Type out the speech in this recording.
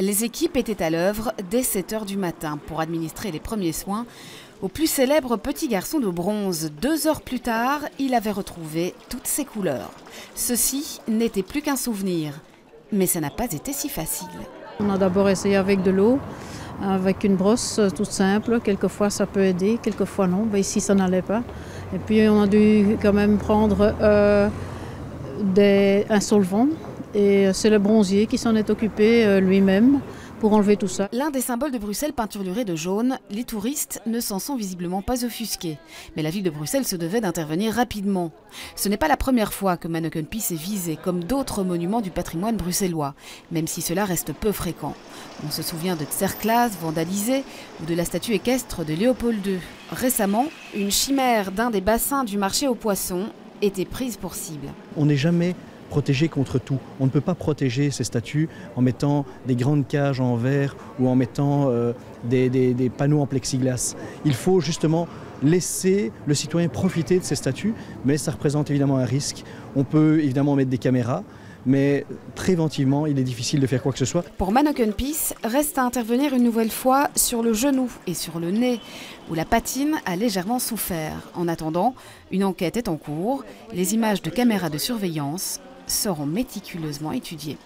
Les équipes étaient à l'œuvre dès 7 h du matin pour administrer les premiers soins au plus célèbre petit garçon de bronze. 2 heures plus tard, il avait retrouvé toutes ses couleurs. Ceci n'était plus qu'un souvenir, mais ça n'a pas été si facile. On a d'abord essayé avec de l'eau, avec une brosse toute simple. Quelquefois ça peut aider, quelquefois non. Ben, ici ça n'allait pas. Et puis on a dû quand même prendre un solvant. Et c'est le bronzier qui s'en est occupé lui-même pour enlever tout ça. L'un des symboles de Bruxelles peinturluré de jaune, les touristes ne s'en sont visiblement pas offusqués. Mais la ville de Bruxelles se devait d'intervenir rapidement. Ce n'est pas la première fois que Manneken Pis est visé, comme d'autres monuments du patrimoine bruxellois, même si cela reste peu fréquent. On se souvient de Tserklaas vandalisé ou de la statue équestre de Léopold II. Récemment, une chimère d'un des bassins du marché aux poissons était prise pour cible. On n'est jamais protégé contre tout. On ne peut pas protéger ces statues en mettant des grandes cages en verre ou en mettant des panneaux en plexiglas. Il faut justement laisser le citoyen profiter de ces statues, mais ça représente évidemment un risque. On peut évidemment mettre des caméras, mais préventivement, il est difficile de faire quoi que ce soit. Pour Manneken Pis, reste à intervenir une nouvelle fois sur le genou et sur le nez, où la patine a légèrement souffert. En attendant, une enquête est en cours. Les images de caméras de surveillance seront méticuleusement étudiées.